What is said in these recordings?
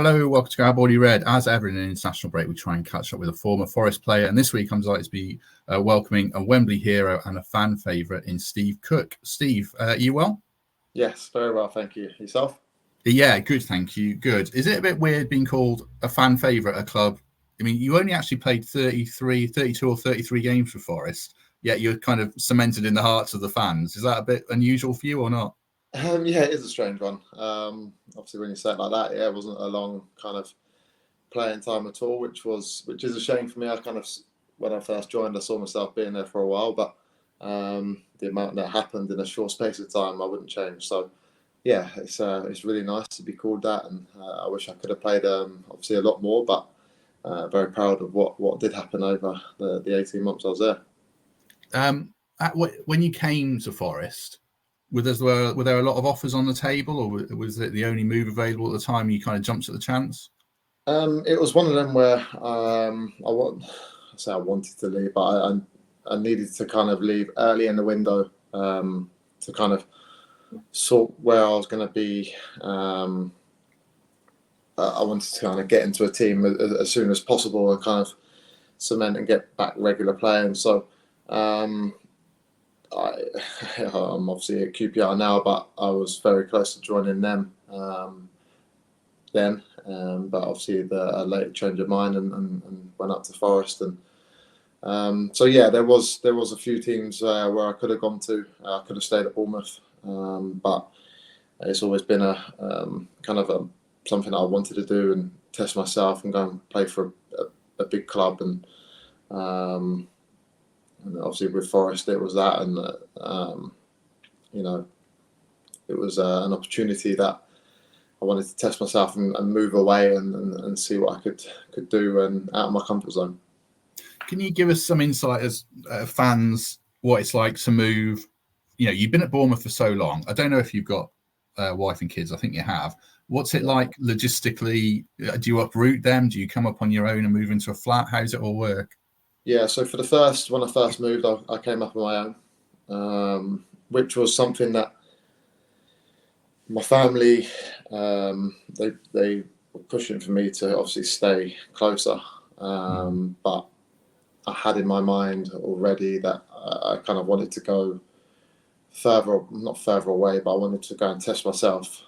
Hello, welcome to Garibaldi Red. As ever in an international break, we try and catch up with a former Forest player. And this week, I'm delighted to be welcoming a Wembley hero and a fan favourite in Steve Cook. Steve, are you well? Yes, very well, thank you. Yourself? Yeah, good, thank you. Good. Is it a bit weird being called a fan favourite at a club? I mean, you only actually played 32 or 33 games for Forest, yet you're kind of cemented in the hearts of the fans. Is that a bit unusual for you or not? Yeah, it is a strange one. Obviously, when you say it like that, yeah, it wasn't a long kind of playing time at all, which is a shame for me. When I first joined, I saw myself being there for a while, but the amount that happened in a short space of time, I wouldn't change. So, yeah, it's really nice to be called that, and I wish I could have played obviously a lot more, but very proud of what did happen over the 18 months I was there. When you came to Forest, were there a lot of offers on the table, or was it the only move available at the time? You kind of jumped at the chance. It was one of them where I wanted to leave, but I needed to kind of leave early in the window to kind of sort where I was going to be. I wanted to kind of get into a team as soon as possible and kind of cement and get back regular playing. So I'm obviously at QPR now, but I was very close to joining them then. But obviously a late change of mind and went up to Forest. And so yeah, there was a few teams where I could have gone to. I could have stayed at Bournemouth, but it's always been something I wanted to do and test myself and go and play for a big club. And obviously with Forest it was that, and it was an opportunity that I wanted to test myself and move away and see what I could do and out of my comfort zone. Can you give us some insight as fans what it's like to move? You've been at Bournemouth for so long. I don't know if you've got a wife and kids. I think you have. What's it like logistically? Do you uproot them? Do you come up on your own and move into a flat? How does it all work? Yeah, so when I first moved, I came up on my own, which was something that my family, they were pushing for me to obviously stay closer. But I had in my mind already that I kind of wanted to go not further away, but I wanted to go and test myself,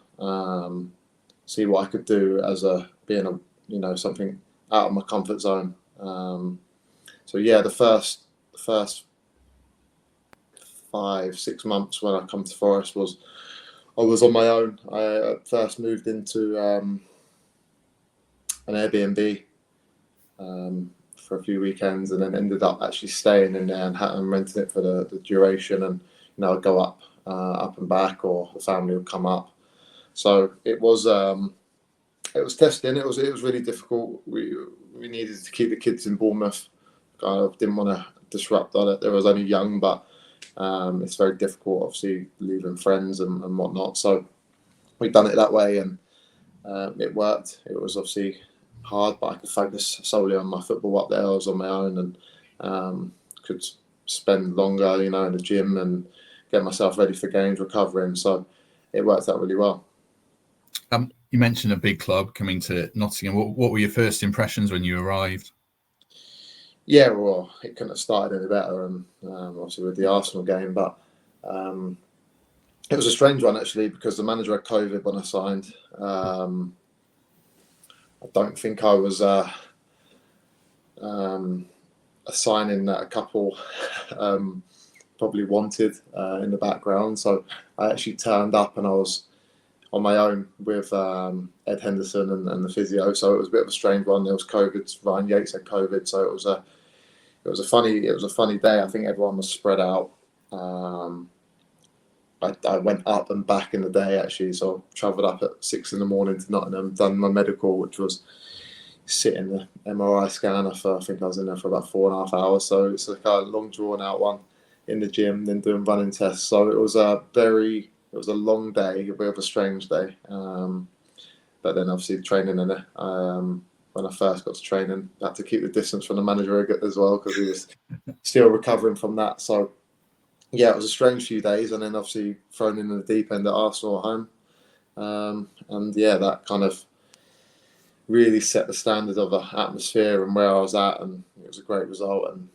see what I could do as being something out of my comfort zone. So yeah, the first 5-6 months when I come to Forest I was on my own. I first moved into an Airbnb for a few weekends, and then ended up actually staying in there and renting it for the duration. And I'd go up and back, or the family would come up. So it was testing. It was really difficult. We needed to keep the kids in Bournemouth. I didn't want to disrupt on it. They was only young, but it's very difficult, obviously, leaving friends and whatnot. So we'd done it that way, and it worked. It was obviously hard, but I could focus solely on my football up there. I was on my own and could spend longer, in the gym and get myself ready for games, recovering. So it worked out really well. You mentioned a big club coming to Nottingham. What were your first impressions when you arrived? Yeah, well, it couldn't have started any better, and obviously with the Arsenal game, but it was a strange one actually, because the manager had COVID when I signed. I don't think I was a signing that a couple probably wanted in the background. So I actually turned up and I was on my own with Ed Henderson and the physio. So it was a bit of a strange one. There was COVID. Ryan Yates had COVID, so it was a funny day. I think everyone was spread out. I went up and back in the day actually, so I travelled up at 6 a.m. to Nottingham, done my medical, which was sit in the MRI scanner I think I was in there for about 4.5 hours. So it's like a long drawn out one in the gym, then doing running tests. So it was a long day, a bit of a strange day. But then obviously training in it. When I first got to training, I had to keep the distance from the manager as well, because he was still recovering from that. So yeah, it was a strange few days, and then obviously thrown in the deep end at Arsenal at home. And yeah, that kind of really set the standard of the atmosphere and where I was at, and it was a great result. And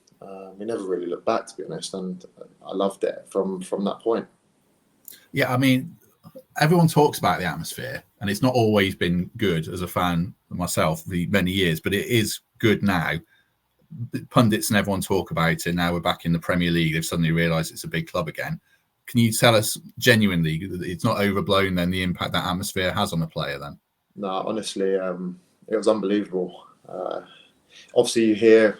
we never really looked back, to be honest, and I loved it from that point. Yeah, I mean, everyone talks about the atmosphere, and it's not always been good as a fan myself the many years, but it is good now. Pundits and everyone talk about it. Now we're back in the Premier League. They've suddenly realised it's a big club again. Can you tell us genuinely it's not overblown then the impact that atmosphere has on a player then? No, honestly, it was unbelievable. Obviously, you hear,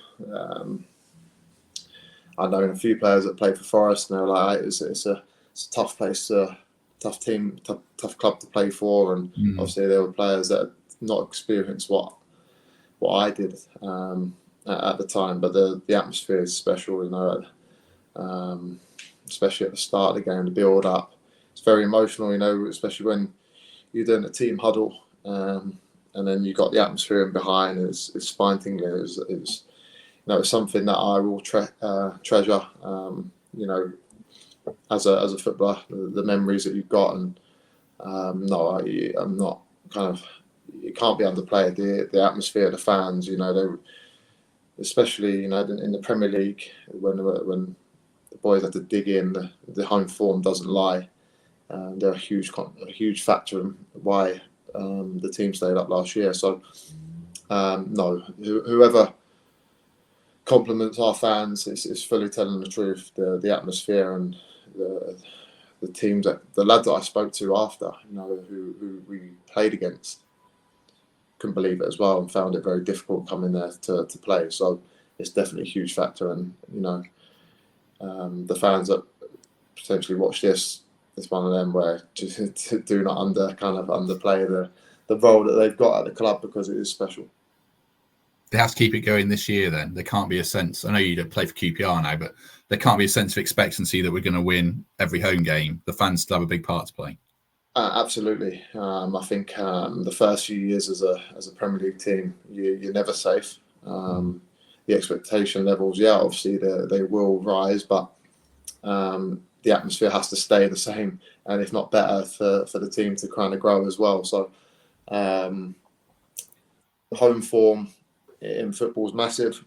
I know a few players that played for Forest, and they're like, it's a tough place, tough team, tough club to play for. And obviously, there were players that had not experienced what I did at the time. But the atmosphere is special, you know, especially at the start of the game, the build up. It's very emotional, you know, especially when you're doing a team huddle, and then you got the atmosphere in behind. It's spine tingling. It's you know, it's something that I will treasure. You know, as a footballer, the memories that you've got, and no, I'm not kind of. It can't be underplayed. The atmosphere, the fans, you know, they, especially, you know, in the Premier League when the boys have to dig in, the home form doesn't lie. They're a huge factor in why the team stayed up last year. So no, whoever compliments our fans is fully telling the truth. The atmosphere and the teams the lads that I spoke to after, you know, who we played against, couldn't believe it as well, and found it very difficult coming there to play. So it's definitely a huge factor. And you know, the fans that potentially watch this, it's one of them where just do not underplay the role that they've got at the club, because it is special. They have to keep it going this year then. There can't be a sense, I know you don't play for QPR now, but there can't be a sense of expectancy that we're going to win every home game. The fans still have a big part to play. Absolutely. I think the first few years as a Premier League team, you're never safe. The expectation levels, yeah, obviously they will rise, but the atmosphere has to stay the same, and if not better, for the team to kind of grow as well. So home form in football is massive.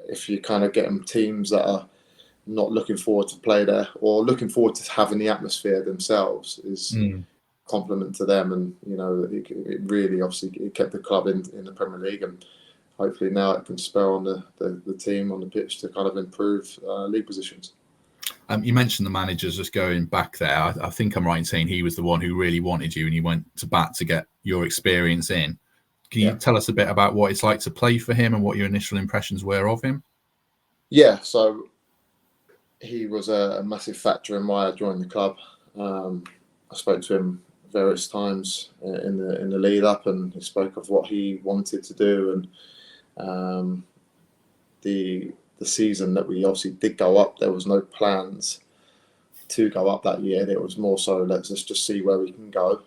If you kind of get them teams that are not looking forward to play there, or looking forward to having the atmosphere themselves, is compliment to them. And you know, it really obviously it kept the club in the Premier League, and hopefully now it can spur on the team on the pitch to kind of improve league positions. You mentioned the managers, just going back there. I think I'm right in saying he was the one who really wanted you, and you went to bat to get your experience in. Can you tell us a bit about what it's like to play for him and what your initial impressions were of him? Yeah, so he was a massive factor in why I joined the club. I spoke to him various times in the lead up, and he spoke of what he wanted to do, and the season that we obviously did go up, there was no plans to go up that year. It was more so, let's just see where we can go.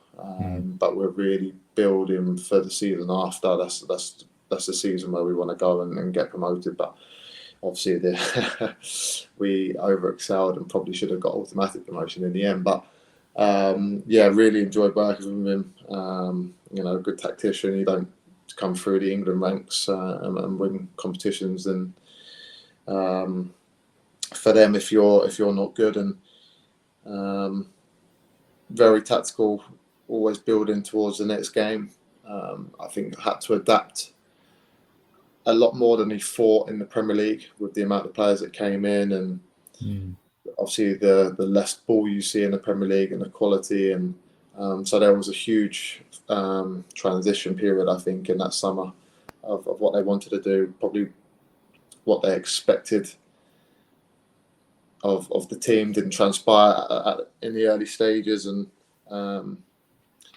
But we're really building for the season after. That's the season where we want to go and get promoted. But obviously, we over-excelled and probably should have got automatic promotion in the end. But yeah, really enjoyed working with him. You know, a good tactician. You don't come through the England ranks and win competitions, and for them, if you're not good, and very tactical, always building towards the next game. I think I had to adapt a lot more than he thought in the Premier League with the amount of players that came in, and obviously the less ball you see in the Premier League and the quality, and so there was a huge transition period, I think, in that summer of what they wanted to do, probably what they expected of the team didn't transpire in the early stages, and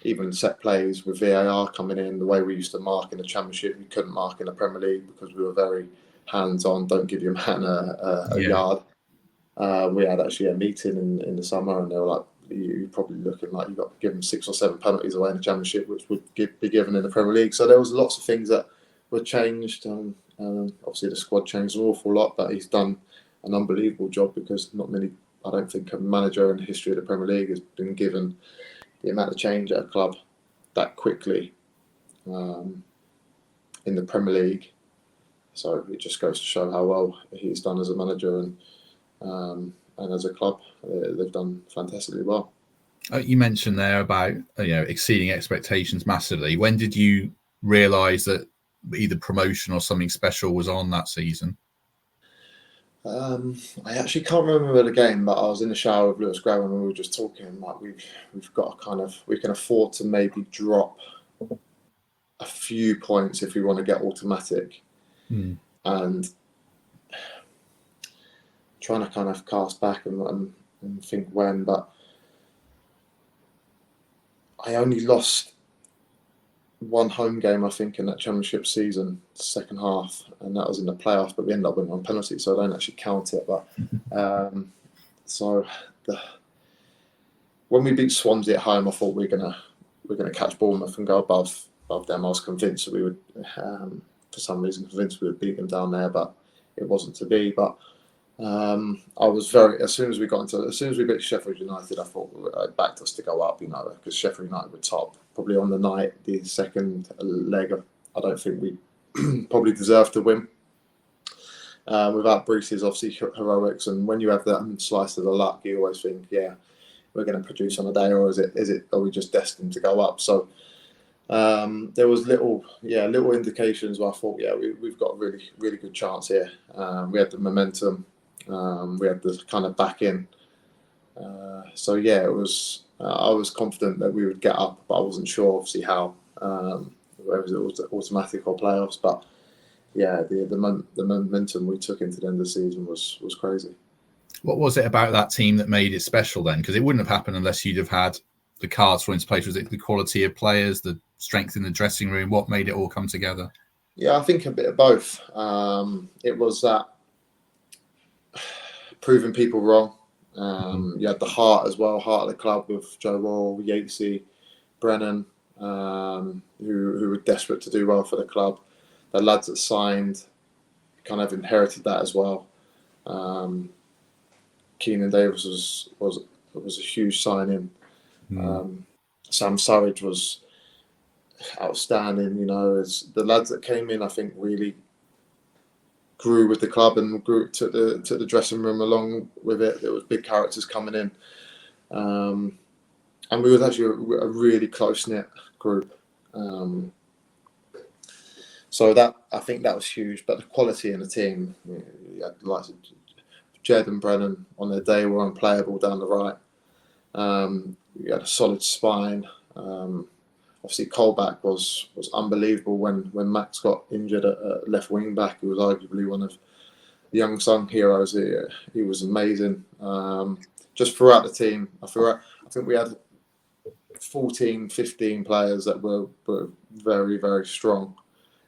even set plays with VAR coming in, the way we used to mark in the Championship, we couldn't mark in the Premier League because we were very hands-on, don't give your man a yard. We had actually a meeting in the summer, and they were like, you're probably looking like you've got to give them 6 or 7 penalties away in the Championship, which would be given in the Premier League. So there was lots of things that were changed. Obviously, the squad changed an awful lot, but he's done an unbelievable job, because not many, I don't think a manager in the history of the Premier League has been given the amount of change at a club that quickly, in the Premier League. So it just goes to show how well he's done as a manager and as a club. They've done fantastically well. You mentioned there about exceeding expectations massively. When did you realise that either promotion or something special was on that season? I actually can't remember the game, but I was in the shower with Lewis Graham and we were just talking like we've got we can afford to maybe drop a few points if we want to get automatic. And trying to kind of cast back and think when, but I only lost one home game, I think, in that championship season, second half, and that was in the playoffs, but we ended up winning on penalties, so I don't actually count it. But when we beat Swansea at home, I thought we're gonna catch Bournemouth and go above them. I was convinced that we would, for some reason, convinced we would beat them down there, but it wasn't to be. But I was as soon as we beat Sheffield United, I thought it backed us to go up, because Sheffield United were top. Probably on the night, the second leg, I don't think we probably deserved to win. Without Bruce's obviously heroics, and when you have that slice of the luck, you always think, yeah, we're going to produce on a day, or are we just destined to go up? So there was little indications where I thought, yeah, we've got a really, really good chance here. We had the momentum, we had the kind of back in. So yeah, it was. I was confident that we would get up, but I wasn't sure, obviously, how. Whether it was automatic or playoffs, but yeah, the momentum we took into the end of the season was crazy. What was it about that team that made it special then? Because it wouldn't have happened unless you'd have had the cards for into place. Was it the quality of players, the strength in the dressing room? What made it all come together? Yeah, I think a bit of both. It was that proving people wrong. You had the heart as well, heart of the club with Joe Wall, Yatesy, Brennan, who were desperate to do well for the club. The lads that signed kind of inherited that as well. Keenan Davis was a huge signing. Sam Surridge was outstanding. As the lads that came in, I think really grew with the club and took the dressing room along with it. There was big characters coming in, and we was actually a really close knit group. So that, I think that was huge. But the quality in the team, you had the likes of Jed and Brennan on their day were unplayable down the right. You had a solid spine. Obviously, Colback was unbelievable when Max got injured at left wing back. He was arguably one of the young sung heroes. He was amazing. Just throughout the team, I think we had 14, 15 players that were very, very strong,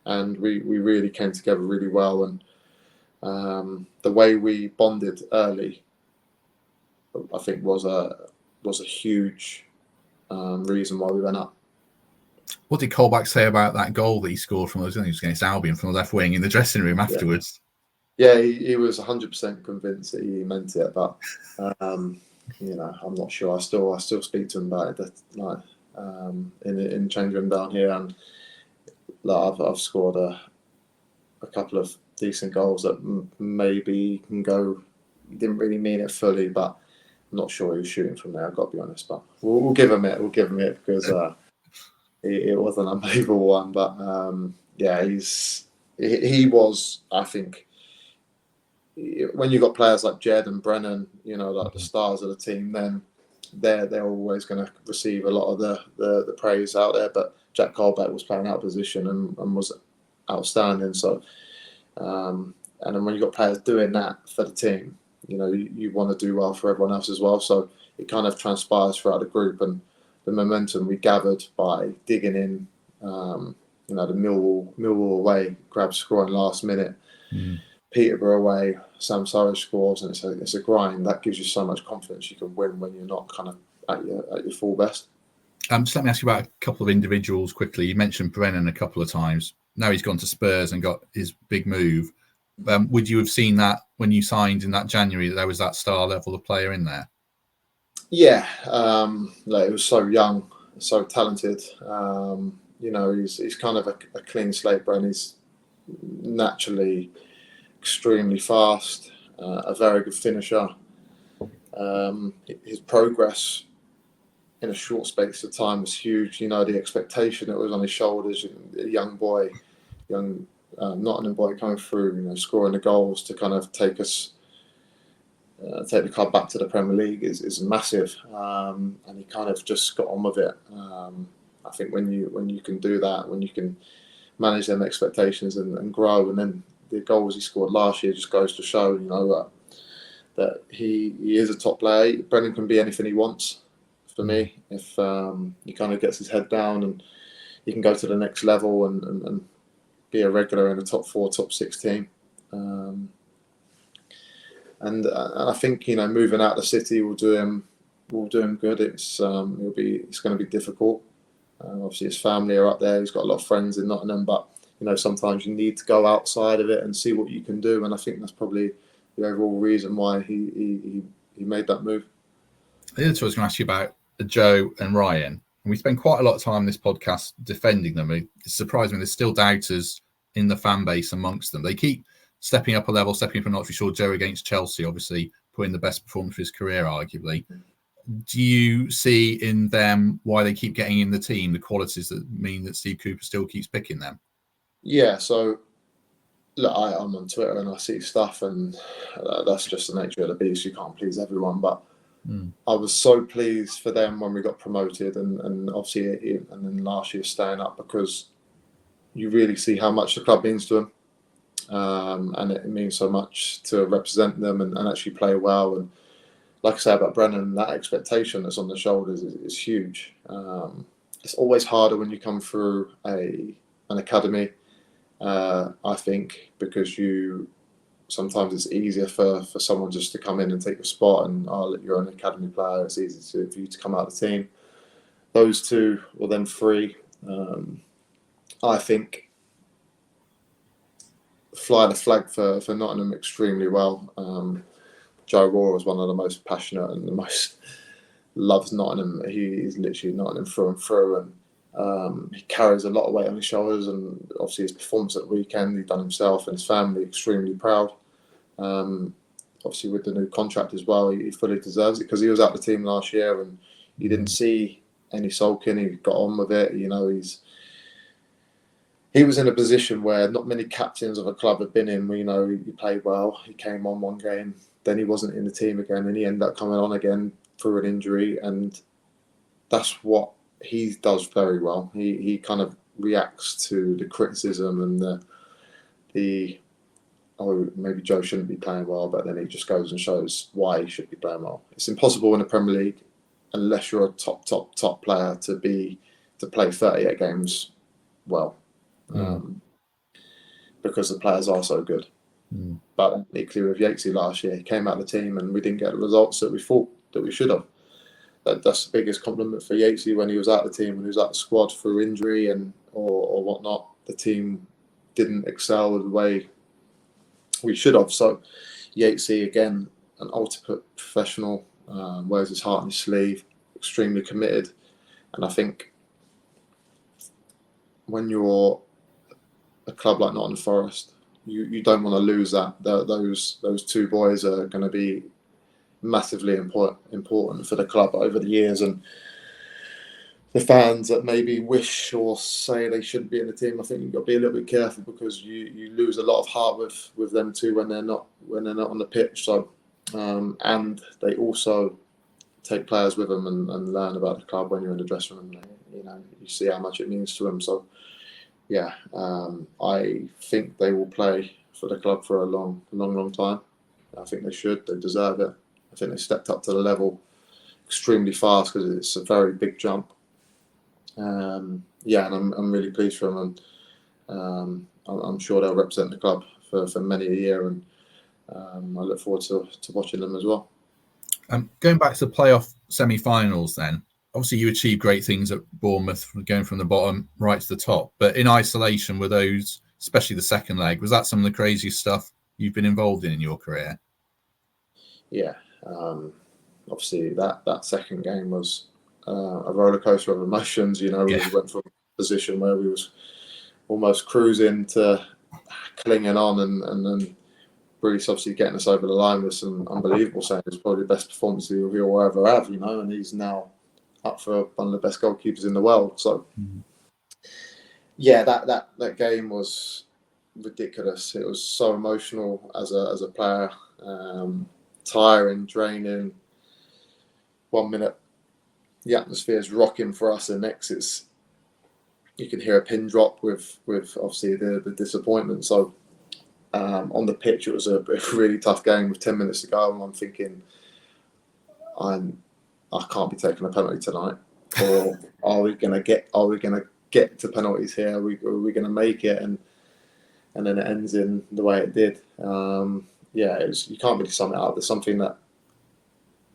and we really came together really well. And the way we bonded early, I think was a huge reason why we went up. What did Colback say about that goal that he scored from against Albion from the left wing in the dressing room afterwards? Yeah, he was 100% convinced that he meant it, but I'm not sure. I still speak to him about it. In the change room down here, and I've scored a couple of decent goals that maybe can go. Didn't really mean it fully, but I'm not sure he was shooting from there. I've got to be honest, but we'll give him it. We'll give him it because it was an unbelievable one. But yeah, he was. I think when you've got players like Jed and Brennan, like the stars of the team, then they're always going to receive a lot of the praise out there. But Jack Colback was playing out of position and was outstanding. So, and then when you've got players doing that for the team, you want to do well for everyone else as well. So it kind of transpires throughout the group, and the momentum we gathered by digging in, the Millwall away, grab scoring last minute, Peterborough away, Sam Surridge scores, and it's a grind that gives you so much confidence you can win when you're not kind of at your full best. Just let me ask you about a couple of individuals quickly. You mentioned Brennan a couple of times. Now he's gone to Spurs and got his big move. Would you have seen that when you signed in that January, that there was that star level of player in there? Yeah, he was so young, so talented. he's kind of a clean slate, Bren. He's naturally extremely fast, a very good finisher. His progress in a short space of time was huge. The expectation that was on his shoulders, a young boy, young Nottingham boy coming through, scoring the goals to kind of take the club back to the Premier League is massive. And he kind of just got on with it. I think when you can do that, when you can manage them expectations and grow, and then the goals he scored last year just goes to show, that he is a top player. Brennan can be anything he wants, for me, if he kind of gets his head down and he can go to the next level and be a regular in the top 4, top 6 team. And I think moving out of the city will do him good. It's going to be difficult. Obviously, his family are up there. He's got a lot of friends in Nottingham, but sometimes you need to go outside of it and see what you can do. And I think that's probably the overall reason why he made that move. The other two I was going to ask you about are Joe and Ryan. And we spend quite a lot of time in this podcast defending them. It's surprising there's still doubters in the fan base amongst them. They keep stepping up a level, stepping up a notch. We saw Joe against Chelsea, obviously putting the best performance of his career, arguably. Do you see in them why they keep getting in the team, the qualities that mean that Steve Cooper still keeps picking them? Yeah, so look, I'm on Twitter and I see stuff, and that's just the nature of the beast. You can't please everyone, but I was so pleased for them when we got promoted, and obviously, and then last year staying up, because you really see how much the club means to them, and it means so much to represent them and actually play well. And like I say about Brennan, that expectation that's on the shoulders is huge. It's always harder when you come through an academy, I think, because sometimes it's easier for someone just to come in and take your spot, and you're an academy player, it's easy for you to come out of the team. Those two, or then three, I think fly the flag for Nottingham extremely well. Joe Rohr is one of the most passionate and the most loves Nottingham. He's literally Nottingham through and through, and he carries a lot of weight on his shoulders. And obviously his performance at the weekend, he's done himself and his family extremely proud. Obviously with the new contract as well, he fully deserves it, because he was out the team last year and you didn't see any sulking. He got on with it. He was in a position where not many captains of a club have been in. He played well. He came on one game, then he wasn't in the team again, and he ended up coming on again through an injury. And that's what he does very well. He kind of reacts to the criticism and the maybe Joe shouldn't be playing well, but then he just goes and shows why he should be playing well. It's impossible in the Premier League, unless you're a top player, to play 38 games well. Because the players are so good. But equally with Yatesy last year, he came out of the team and we didn't get the results that we thought that we should have. That's the biggest compliment for Yatesy. When he was out of the team, when he was out of the squad through injury or whatnot, the team didn't excel the way we should have. So Yatesy, again, an ultimate professional, wears his heart on his sleeve, extremely committed. And I think when you're a club like Nottingham Forest, you don't want to lose that. Those two boys are going to be massively important for the club over the years, and the fans that maybe wish or say they shouldn't be in the team, I think you've got to be a little bit careful, because you lose a lot of heart with them too when they're not on the pitch. So and they also take players with them and learn about the club when you're in the dressing room. You see how much it means to them. So yeah, I think they will play for the club for a long time. I think they should. They deserve it. I think they stepped up to the level extremely fast, because it's a very big jump. And I'm really pleased for them, and I'm sure they'll represent the club for many a year, and I look forward to watching them as well. Going back to the playoff semi-finals then, obviously you achieved great things at Bournemouth, going from the bottom right to the top, but in isolation, were those, especially the second leg, was that some of the craziest stuff you've been involved in your career? Yeah, obviously that second game was a roller coaster of emotions. We went from position where we was almost cruising to clinging on, and then Bruce obviously getting us over the line with some unbelievable saves. Probably the best performance he'll ever have, you know, and he's now up for one of the best goalkeepers in the world. So yeah, that game was ridiculous. It was so emotional as a player, tiring, draining. 1 minute the atmosphere is rocking for us, and next you can hear a pin drop with obviously the disappointment. So on the pitch, it was a really tough game with 10 minutes to go, and I'm thinking, I can't be taking a penalty tonight, or are we gonna get to penalties here? Are we gonna make it? And then it ends in the way it did. You can't really sum it up. There's something that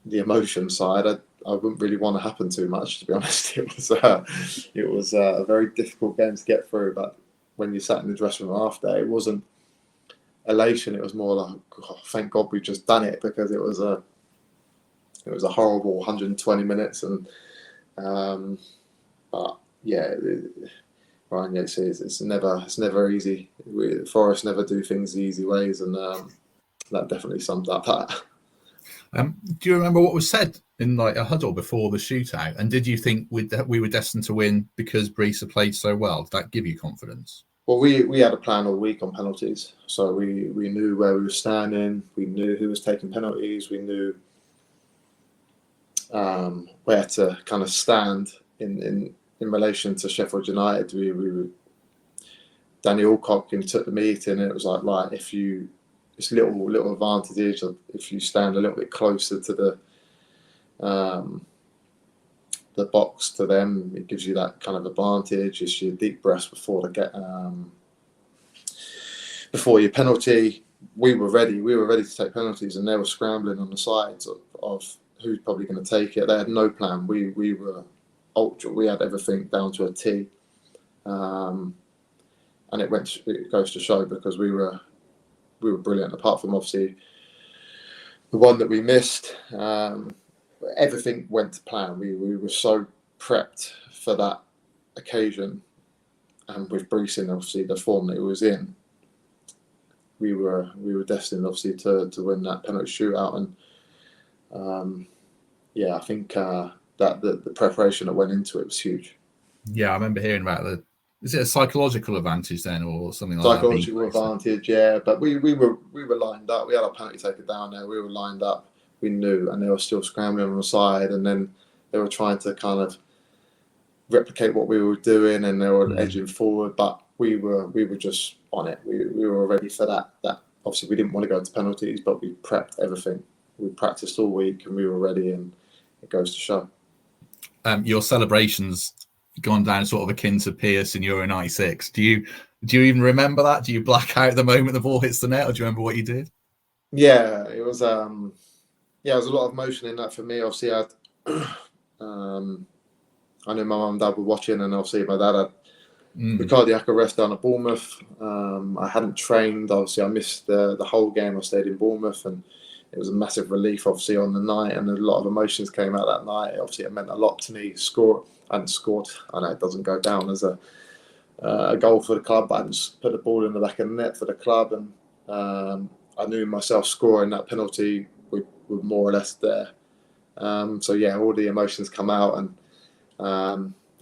the emotion side, I wouldn't really want to happen too much, to be honest. It was a very difficult game to get through. But when you sat in the dressing room after, it wasn't elation. It was more like, oh, thank God we've just done it, because it was a horrible 120 minutes. And but yeah, Ryan Yates says it's never easy. Forest never do things the easy ways, and that definitely sums up that. Do you remember what was said in like a huddle before the shootout? And did you think we were destined to win because Brees had played so well? Did that give you confidence? Well, we had a plan all week on penalties, so we knew where we were standing. We knew who was taking penalties. We knew where to kind of stand in relation to Sheffield United. Danny Alcock took the meeting, and it was like, right, it's little advantage if you stand a little bit closer to the box to them. It gives you that kind of advantage. It's your deep breaths before your penalty. We were ready. We were ready to take penalties, and they were scrambling on the sides of who's probably going to take it. They had no plan. We were ultra. We had everything down to a T, and it goes to show, because we were brilliant. Apart from obviously the one that we missed, everything went to plan. We were so prepped for that occasion, and with Brees in obviously the form that he was in, we were destined obviously to win that penalty shootout. And I think that the preparation that went into it was huge. Yeah, I remember hearing about is it a psychological advantage then, or something like that? Psychological advantage, yeah. But we were lined up. We had our penalty taker down there. We were lined up. We knew, and they were still scrambling on the side, and then they were trying to kind of replicate what we were doing, and they were edging forward. But we were just on it. We were ready for that. That obviously we didn't want to go to penalties, but we prepped everything. We practiced all week, and we were ready, and it goes to show. Your celebrations gone down sort of akin to Pierce in Euro 96. Do you even remember that? Do you black out the moment the ball hits the net, or do you remember what you did? Yeah, it was there was a lot of emotion in that for me. Obviously, I knew my mum and dad were watching, and obviously my dad had the cardiac arrest down at Bournemouth. I hadn't trained. Obviously, I missed the whole game. I stayed in Bournemouth, and it was a massive relief, obviously, on the night, and a lot of emotions came out that night. Obviously, it meant a lot to me. I hadn't scored. I know it doesn't go down as a goal for the club, but I just put the ball in the back of the net for the club, and I knew myself scoring that penalty were more or less there. So yeah, all the emotions come out, and I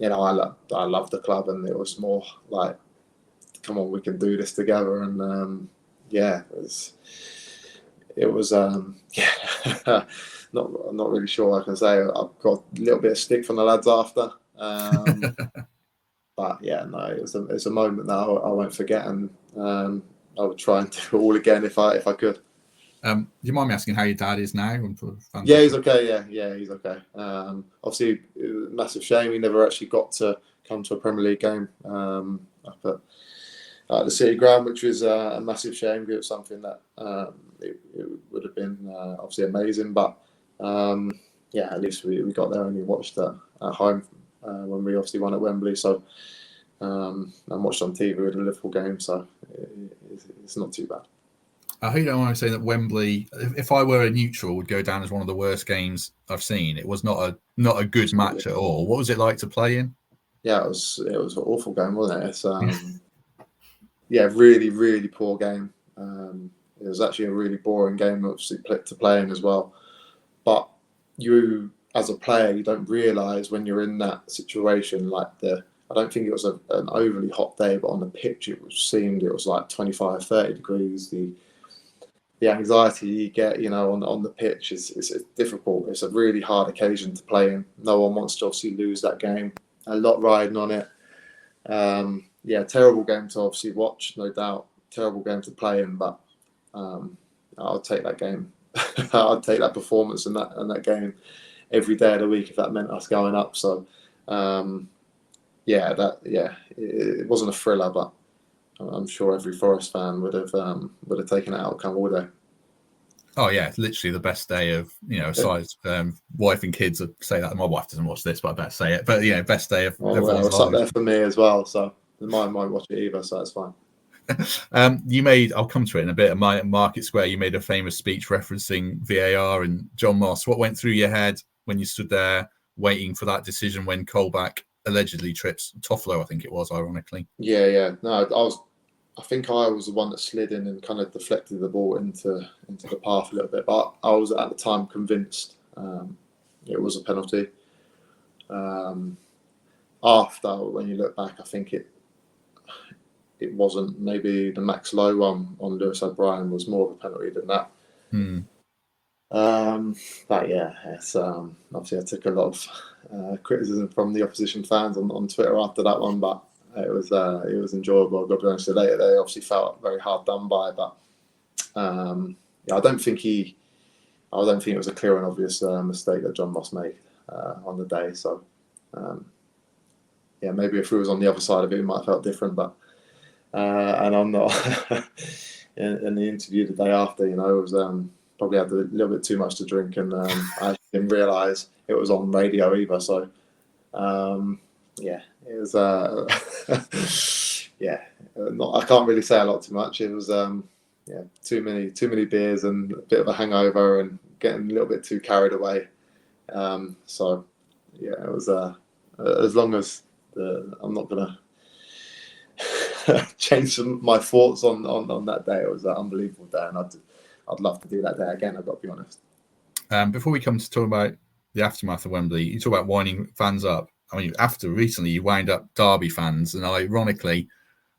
love the club, and it was more like, come on, we can do this together, and it was not really sure what I can say. I've got a little bit of stick from the lads after, but yeah, no, it's a moment that I won't forget, and I would try and do it all again if I could. Do you mind me asking how your dad is now? Yeah, he's okay. Yeah, he's okay. Obviously, massive shame he never actually got to come to a Premier League game up at the City Ground, which was a massive shame. It was something that it would have been obviously amazing, but at least we got there and we watched at home when we obviously won at Wembley. So and watched on TV with the Liverpool game, so it's not too bad. I hope you don't mind saying that Wembley, if I were a neutral, would go down as one of the worst games I've seen. It was not a good match at all. What was it like to play in? Yeah, it was an awful game, wasn't it? It's yeah, really, really poor game. It was actually a really boring game, obviously, to play in as well. But you, as a player, you don't realise when you're in that situation. Like I don't think it was an overly hot day, but on the pitch it was like 25, 30 degrees. The anxiety you get, on the pitch is difficult. It's a really hard occasion to play in. No one wants to obviously lose that game. A lot riding on it. Yeah, terrible game to obviously watch, no doubt. Terrible game to play in, but I'll take that game. I'd take that performance in that game every day of the week if that meant us going up. So, it wasn't a thriller, but I'm sure every Forest fan would have taken that outcome all day. Oh yeah, literally the best day of aside wife and kids. I'd say that my wife doesn't watch this, but I better say it. But best day of everyone's it's life. up there for me as well. So mine won't watch it either, so that's fine. I'll come to it in a bit. At Market Square, you made a famous speech referencing VAR and John Moss. What went through your head when you stood there waiting for that decision when Colback allegedly trips Toffolo? I think it was, ironically. Yeah. No, I think I was the one that slid in and kind of deflected the ball into the path a little bit, but I was at the time convinced it was a penalty. After, when you look back, I think it wasn't. Maybe the Max Lowe one on Lewis O'Brien was more of a penalty than that. But yeah, it's obviously I took a lot of criticism from the opposition fans on Twitter after that one, but it was enjoyable. I've got to be honest, they obviously felt very hard done by, but I don't think it was a clear and obvious mistake that John Moss made on the day. So maybe if it was on the other side of it, it might have felt different, but and I'm not in the interview the day after, it was probably had a little bit too much to drink, and I didn't realise it was on radio either. So it was I can't really say a lot too much. It was too many beers and a bit of a hangover and getting a little bit too carried away. It was as long as I'm not gonna change my thoughts on that day. It was an unbelievable day, and I'd love to do that day again. I've got to be honest. Before we come to talk about the aftermath of Wembley, you talk about winding fans up. I mean, after recently you wind up Derby fans, and ironically,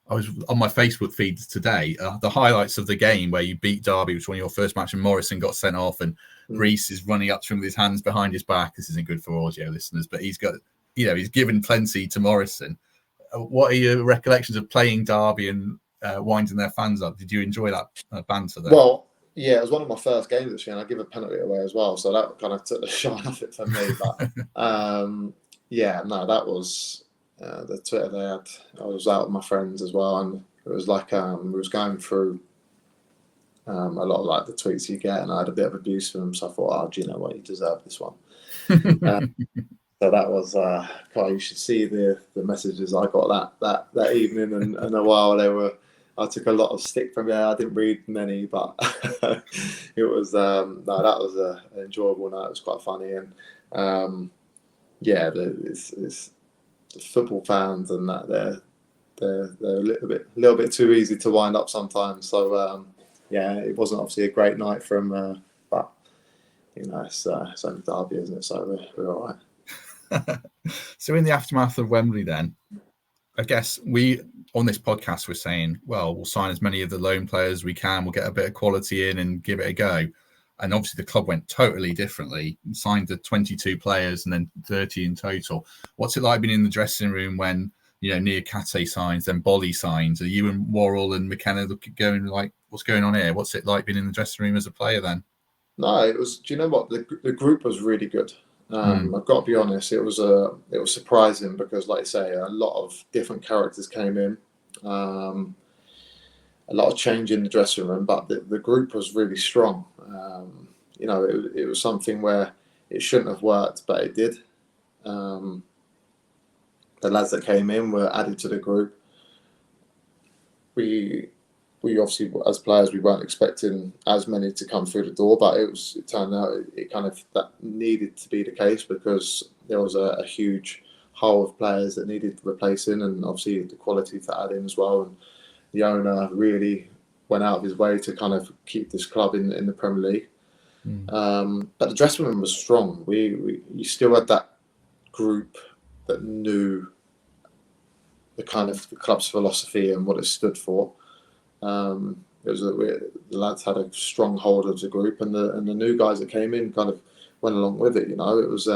I was on my Facebook feed today, the highlights of the game where you beat Derby, which was one of your first match, and Morrison got sent off, and Reese is running up to him with his hands behind his back. This isn't good for audio listeners, but he's got, he's given plenty to Morrison. What are your recollections of playing Derby and winding their fans up? Did you enjoy that banter there? Well, yeah, it was one of my first games this year, and I give a penalty away as well, so that kind of took the shine off it for me. But that was the Twitter they had. I was out with my friends as well, and it was like we was going through a lot of like the tweets you get, and I had a bit of abuse for them, so I thought, do you know what, you deserve this one. So that was you should see the messages I got that evening, and a while I took a lot of stick from there. I didn't read many, but it was that was an enjoyable night. It was quite funny, and it's the football fans and that they're a little bit too easy to wind up sometimes. So it wasn't obviously a great night for them, but it's only Derby, isn't it? So we're all right. So in the aftermath of Wembley, then I guess we on this podcast we're saying, well, we'll sign as many of the loan players as we can. We'll get a bit of quality in and give it a go. And obviously the club went totally differently, signed the 22 players and then 30 in total. What's it like being in the dressing room when, Niakate signs, then Bolly signs? Are you and Worrell and McKenna going like, what's going on here? What's it like being in the dressing room as a player then? No, it was, do you know what? The group was really good. I've got to be honest, it was surprising because, like I say, a lot of different characters came in. A lot of change in the dressing room, but the group was really strong. It was something where it shouldn't have worked, but it did. The lads that came in were added to the group. We obviously, as players, we weren't expecting as many to come through the door, but it turned out it kind of that needed to be the case because there was a huge hull of players that needed replacing, and obviously the quality to add in as well. And the owner really went out of his way to kind of keep this club in the Premier League. But the dressing room was strong. You still had that group that knew the club's philosophy and what it stood for. The lads had a strong hold of the group, and the new guys that came in kind of went along with it. It was.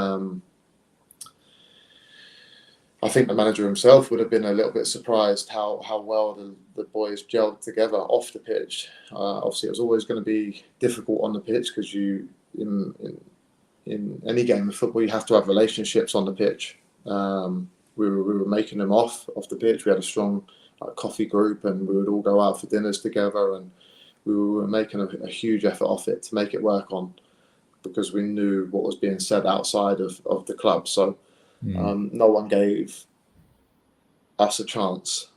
I think the manager himself would have been a little bit surprised how well the boys gelled together off the pitch. Obviously, it was always going to be difficult on the pitch because in any game of football you have to have relationships on the pitch. We were making them off the pitch. We had a strong coffee group, and we would all go out for dinners together, and we were making a huge effort off it to make it work on, because we knew what was being said outside of the club. So no one gave us a chance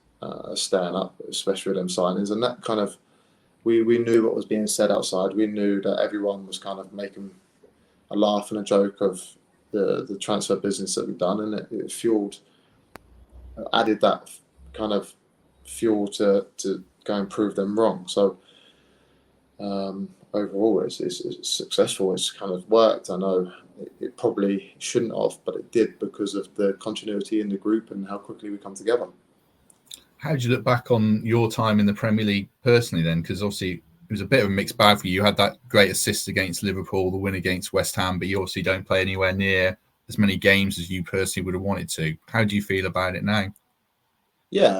staying up, especially with them signings, and that kind of we knew what was being said outside. We knew that everyone was kind of making a laugh and a joke of the transfer business that we've done, and it added that kind of fuel to go and prove them wrong. So overall, it's successful. It's kind of worked. I know it probably shouldn't have, but it did because of the continuity in the group and how quickly we come together. How do you look back on your time in the Premier League personally then? Because obviously it was a bit of a mixed bag for you. You had that great assist against Liverpool, the win against West Ham, but you obviously don't play anywhere near as many games as you personally would have wanted to. How do you feel about it now? Yeah,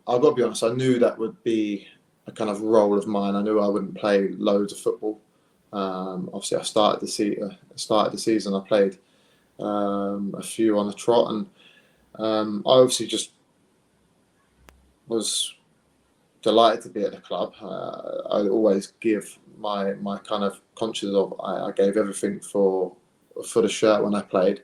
I've got to be honest. I knew that would be a kind of role of mine. I knew I wouldn't play loads of football. Obviously, I started the season. I played a few on the trot, and I obviously just was delighted to be at the club. I always give my kind of conscience of I gave everything for the shirt when I played.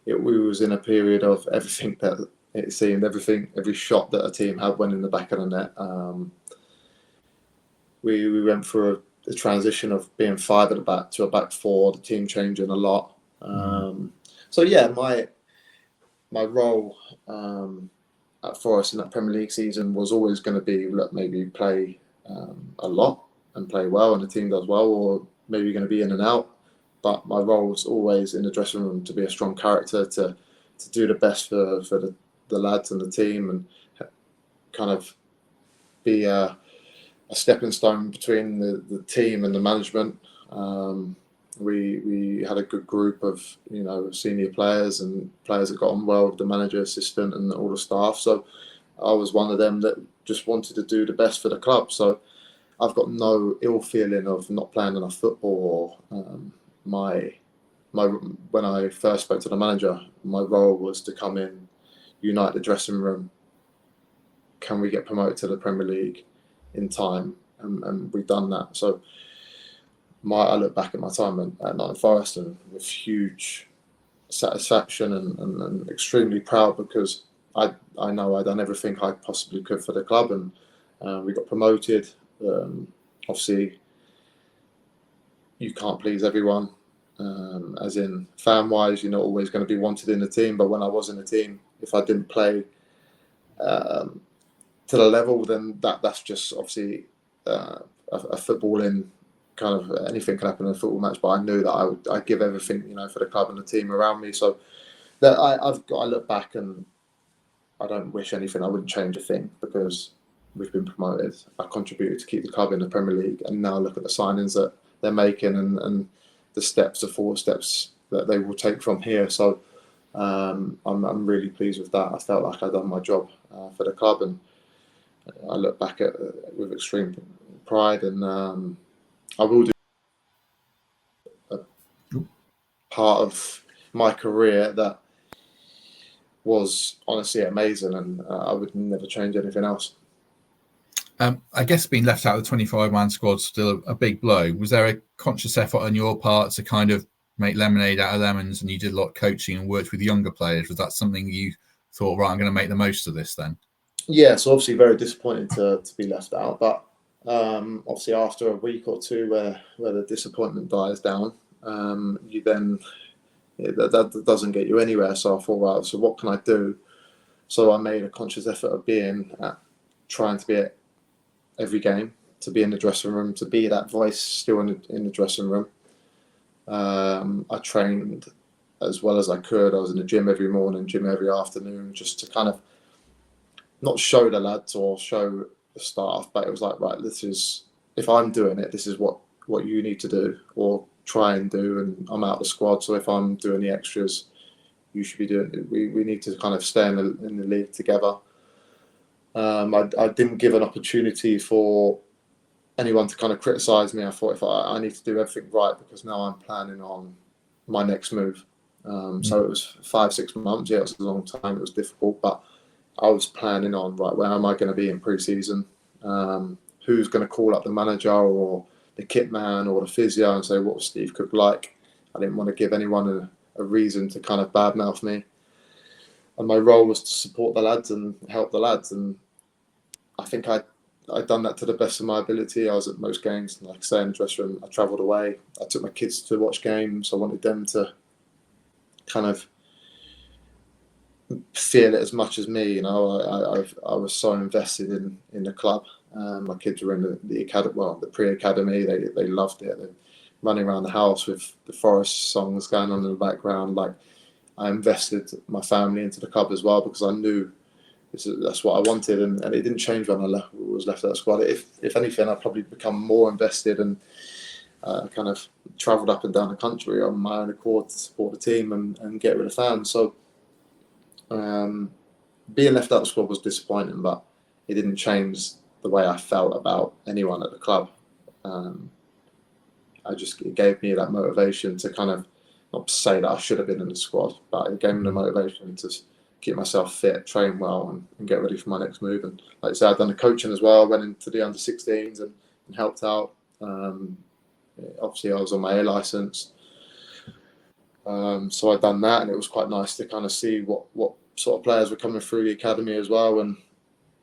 We was in a period of everything that it seemed, every shot that a team had went in the back of the net. We went through a transition of being 5 at the back to a back 4, the team changing a lot. So yeah, my role at Forest in that Premier League season was always going to be maybe play a lot and play well, and the team does well, or maybe going to be in and out. But my role was always in the dressing room to be a strong character, to do the best for the lads and the team, and kind of be a stepping stone between the team and the management. We had a good group of senior players and players that got on well with the manager, assistant, and all the staff. So I was one of them that just wanted to do the best for the club. So I've got no ill feeling of not playing enough football. When I first spoke to the manager, my role was to come in, unite the dressing room. Can we get promoted to the Premier League in time? And we've done that. So I look back at my time at Nottingham Forest and with huge satisfaction and extremely proud, because I know I'd done everything I possibly could for the club, and we got promoted. Obviously, you can't please everyone, as in fan-wise, you're not always going to be wanted in the team. But when I was in the team, if I didn't play to the level, then that's just obviously a footballing kind of, anything can happen in a football match. But I knew that I'd give everything, for the club and the team around me. So that I look back and I don't wish anything. I wouldn't change a thing, because we've been promoted. I contributed to keep the club in the Premier League, and now look at the signings that they're making and the 4 steps that they will take from here. So I'm really pleased with that. I felt like I'd done my job for the club, and I look back at it with extreme pride, and I will do a part of my career that was honestly amazing, and I would never change anything else. I guess being left out of the 25-man squad is still a big blow. Was there a conscious effort on your part to kind of make lemonade out of lemons, and you did a lot of coaching and worked with younger players? Was that something you thought, right, I'm going to make the most of this then? Yeah, so obviously very disappointed to be left out, but obviously after a week or two where the disappointment dies down, you then that doesn't get you anywhere. So I thought, well, so what can I do? So I made a conscious effort of trying to be at every game, to be in the dressing room, to be that voice still in the dressing room. I trained as well as I could. I was in the gym every morning, gym every afternoon, just to kind of not show the lads or show the staff, but it was like, right, if I'm doing it, this is what you need to do or try and do. And I'm out of the squad, so if I'm doing the extras, you should be doing it. We need to kind of stay in the league together. I didn't give an opportunity for anyone to kind of criticise me. I thought if I need to do everything right, because now I'm planning on my next move. So it was 5-6 months. Yeah, it was a long time. It was difficult, but I was planning on, right, where am I going to be in pre-season? Who's going to call up the manager or the kit man or the physio and say, what was Steve Cook like? I didn't want to give anyone a reason to kind of badmouth me. And my role was to support the lads and help the lads. And I think I'd done that to the best of my ability. I was at most games, like I say, in the dressing room. I travelled away. I took my kids to watch games. I wanted them to kind of feel it as much as me. You know, I was so invested in the club. My kids were in the academy, the pre-academy. They loved it. They're running around the house with the Forest songs going on in the background. Like, I invested my family into the club as well, because I knew that's what I wanted, and it didn't change when I was left at the squad. If anything, I'd probably become more invested and kind of travelled up and down the country on my own accord to support the team and get rid of fans. So being left out of the squad was disappointing, but it didn't change the way I felt about anyone at the club. It gave me that motivation to kind of, not say that I should have been in the squad, but it gave me the motivation to keep myself fit, train well, and get ready for my next move. And like I said, I've done the coaching as well. Went into the under-16s and helped out. Obviously, I was on my A licence, so I'd done that, and it was quite nice to kind of see what sort of players were coming through the academy as well, and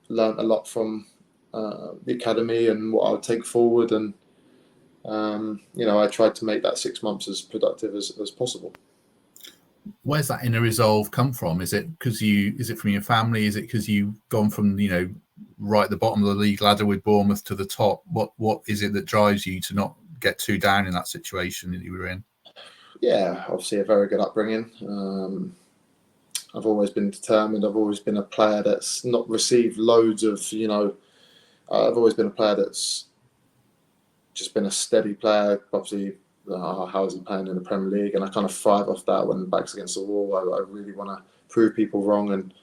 learnt a lot from the academy and what I would take forward. And I tried to make that 6 months as productive as possible. Where's that inner resolve come from? Is it from your family? Is it because you've gone from, right at the bottom of the league ladder with Bournemouth to the top? What is it that drives you to not get too down in that situation that you were in? Yeah, obviously a very good upbringing. I've always been determined. I've always been a player that's not received loads of, I've always been a player that's just been a steady player. Obviously, how I was playing in the Premier League, and I kind of thrive off that when back's against the wall. I really want to prove people wrong, and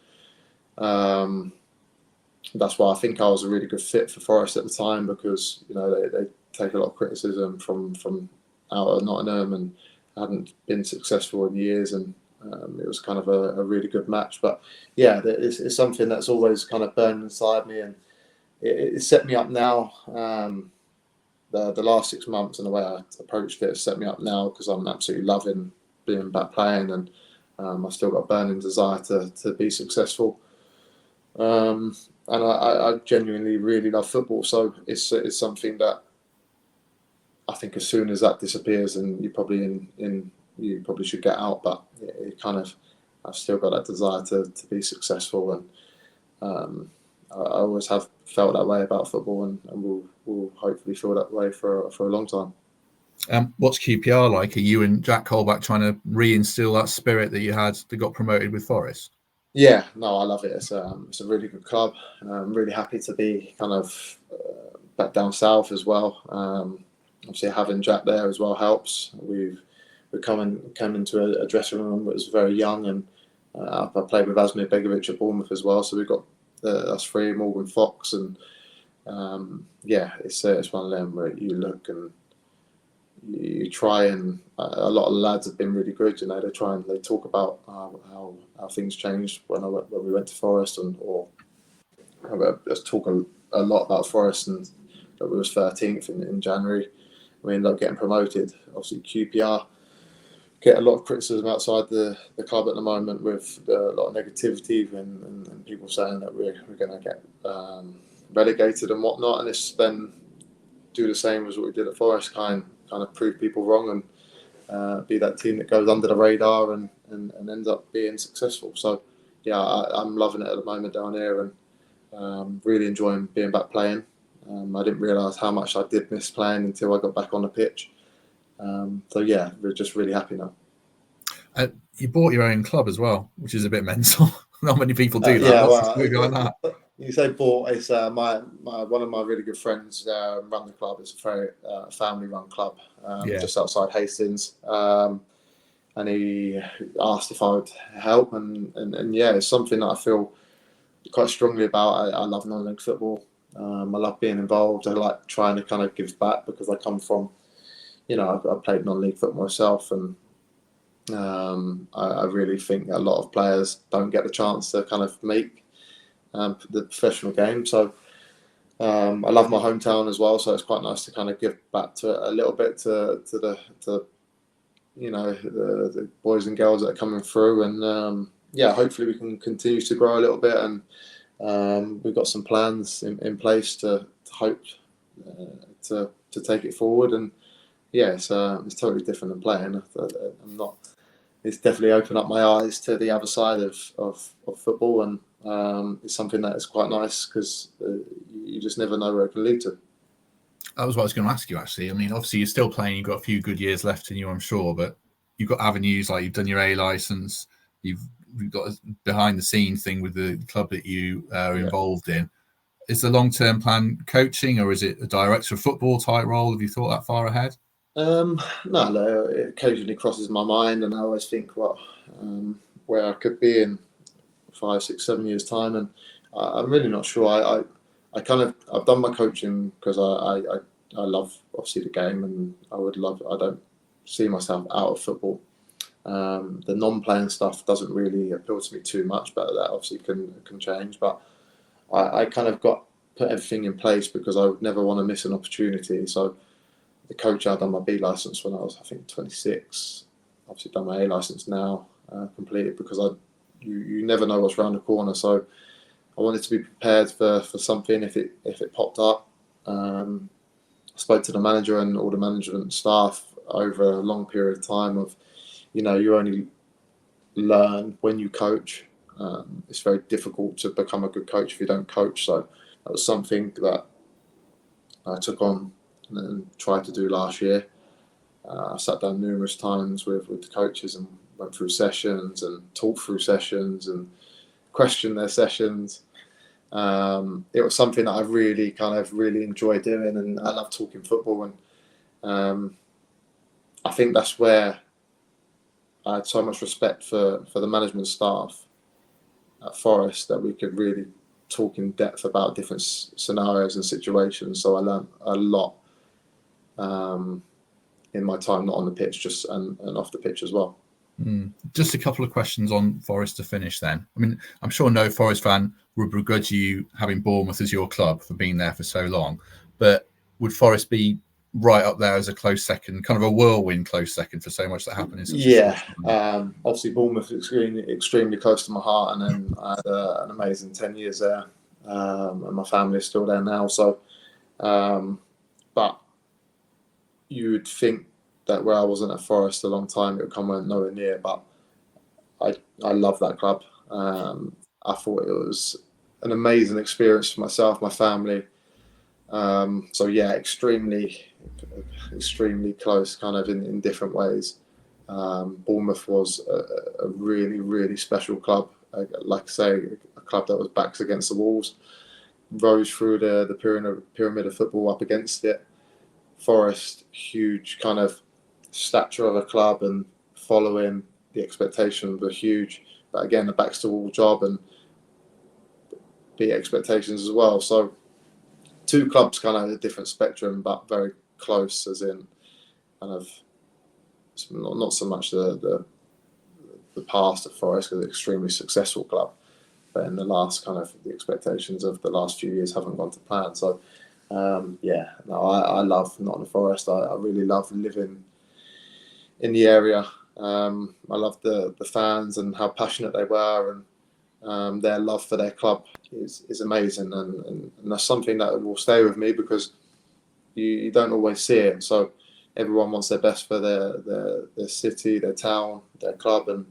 that's why I think I was a really good fit for Forest at the time, because they take a lot of criticism from out of Nottingham, and hadn't been successful in years, and it was kind of a really good match. But yeah, it's something that's always kind of burned inside me, and it set me up now. The last 6 months and the way I approached it set me up now, because I'm absolutely loving being back playing, and I've still got a burning desire to be successful. And I genuinely really love football, so it's something that I think as soon as that disappears, and you're probably you probably should get out, but it kind of, I've still got that desire to be successful, and I always have felt that way about football, and will hopefully feel that way for a long time. What's QPR like? Are you and Jack Colback trying to reinstill that spirit that you had that got promoted with Forest? Yeah, no, I love it. It's a really good club. I'm really happy to be kind of back down south as well. Obviously, having Jack there as well helps. We came into a dressing room that was very young, and I played with Asmir Begovic at Bournemouth as well. So we've got us three, Morgan Fox, and it's one of them where you look and you try, and a lot of the lads have been really good. They talk about how things changed when we went to Forest, or let's talk a lot about Forest, and that we was 13th in January. We ended up getting promoted. Obviously, QPR get a lot of criticism outside the club at the moment, with a lot of negativity and people saying that we're going to get relegated and whatnot. And it's then do the same as what we did at Forest, kind of prove people wrong, be that team that goes under the radar and ends up being successful. So yeah, I'm loving it at the moment down here, and really enjoying being back playing. I didn't realise how much I did miss playing until I got back on the pitch. So yeah, we're just really happy now. You bought your own club as well, which is a bit mental. Not many people do that. Yeah, What's the story behind that? You say bought. It's my one of my really good friends run the club. It's a very family-run club just outside Hastings, and he asked if I would help, and yeah, it's something that I feel quite strongly about. I love non-league football. I love being involved. I like trying to kind of give back because I come from, I played non-league football myself, and I really think a lot of players don't get the chance to kind of make the professional game. So I love my hometown as well. So it's quite nice to kind of give back to a little bit to the boys and girls that are coming through, and hopefully we can continue to grow a little bit, and we've got some plans in place to hope to take it forward. And yeah, it's totally different than playing. I'm not. It's definitely opened up my eyes to the other side of football, and it's something that is quite nice because you just never know where it can lead to. That was what I was going to ask you, actually. I mean, obviously, you're still playing. You've got a few good years left in you, I'm sure, but you've got avenues like you've done your A license. You've got a behind-the-scenes thing with the club that you are involved in. Is the long-term plan coaching, or is it a director of football type role? Have you thought that far ahead? No, it occasionally crosses my mind, and I always think, where I could be in 5, 6, 7 years' time, and I'm really not sure. I've done my coaching because I love obviously the game, and I don't see myself out of football. The non-playing stuff doesn't really appeal to me too much, but that obviously can change. But I kind of put everything in place because I would never want to miss an opportunity. So the coach, I've done my B license when I was, I think, 26. Obviously done my A license now, completed, because you never know what's around the corner. So I wanted to be prepared for something if it popped up. I spoke to the manager and all the management staff over a long period of time of, you only learn when you coach. It's very difficult to become a good coach if you don't coach. So that was something that I took on and tried to do last year. I sat down numerous times with the coaches and went through sessions and talked through sessions and questioned their sessions. It was something that I really enjoy doing, and I love talking football. And I think that's where I had so much respect for the management staff at Forest, that we could really talk in depth about different scenarios and situations. So I learned a lot in my time not on the pitch, and off the pitch as well. Just a couple of questions on Forest to finish then. I mean, I'm sure no Forest fan would begrudge you having Bournemouth as your club for being there for so long, but would Forest be right up there as a close second, kind of a whirlwind close second for so much that happened in such a short time? Obviously Bournemouth is extremely close to my heart, and then I had an amazing 10 years there, and my family is still there now. So, but you would think that where I wasn't at Forest a long time, it would come nowhere near. But I love that club. I thought it was an amazing experience for myself, my family. So yeah, extremely close, kind of in different ways. Bournemouth was a really, really special club. Like I say, a club that was backs against the walls, rose through the pyramid of football up against it. Forest, huge kind of stature of a club, and following the expectations were huge. But again, the backs to wall job and the expectations as well. So two clubs kind of a different spectrum, but very close, as in kind of not so much the past of Forest, because it's an extremely successful club, but in the last kind of the expectations of the last few years haven't gone to plan. So I love Nottingham Forest. I really love living in the area. I love the fans and how passionate they were, and their love for their club is amazing, and that's something that will stay with me, because you don't always see it. So everyone wants their best for their city, their town, their club, and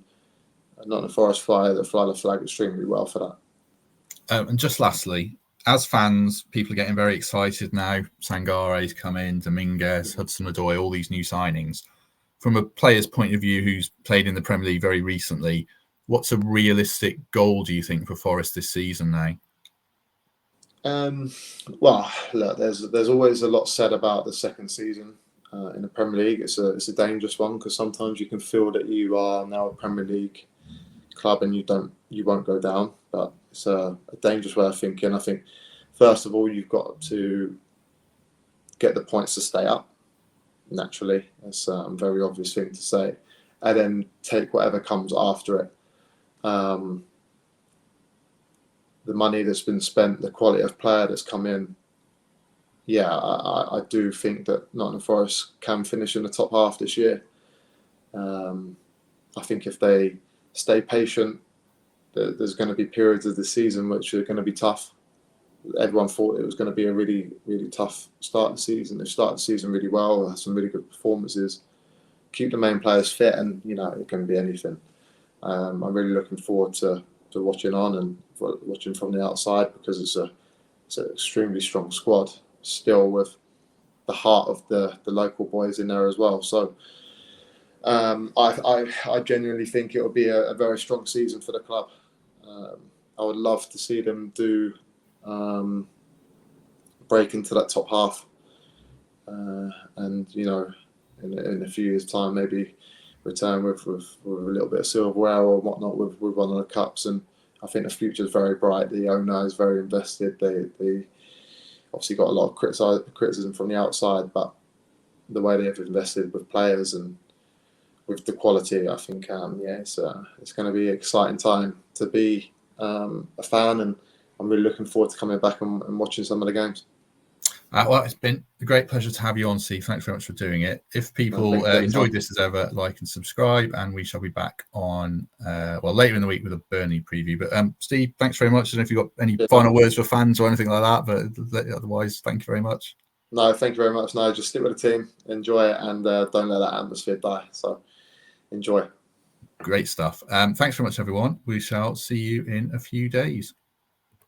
Nottingham Forest fly the flag extremely well for that. And just lastly, as fans, people are getting very excited now. Sangare's come in, Dominguez, Hudson-Odoi, all these new signings. From a player's point of view who's played in the Premier League very recently, what's a realistic goal, do you think, for Forest this season now? Well, look, there's always a lot said about the second season in the Premier League. It's a dangerous one because sometimes you can feel that you are now a Premier League club and you won't go down. But it's a dangerous way of thinking. I think first of all you've got to get the points to stay up. Naturally, that's a very obvious thing to say, and then take whatever comes after it. The money that's been spent, the quality of player that's come in, I do think that Nottingham Forest can finish in the top half this year. I think if they stay patient, there's going to be periods of the season which are going to be tough. Everyone thought it was going to be a really, really tough start of the season. They started the season really well, had some really good performances, keep the main players fit, and it can be anything. I'm really looking forward to watching on and watching from the outside because it's an extremely strong squad still with the heart of the local boys in there as well. So I genuinely think it will be a very strong season for the club. I would love to see them do break into that top half, and in a few years' time maybe return with a little bit of silverware or whatnot with one of the cups. And I think the future is very bright. The owner is very invested. They obviously got a lot of criticism from the outside, but the way they've invested with players and with the quality, I think it's going to be an exciting time to be a fan, and I'm really looking forward to coming back and watching some of the games. Well, it's been a great pleasure to have you on, Steve. Thanks very much for doing it. If people enjoyed this as ever, like and subscribe, and we shall be back on later in the week with a Burnley preview. But Steve, thanks very much. I don't know if you've got any final words for fans or anything like that, but otherwise, thank you very much. No, thank you very much. No, just stick with the team, enjoy it, and don't let that atmosphere die. So enjoy. Great stuff. Thanks very much, everyone. We shall see you in a few days.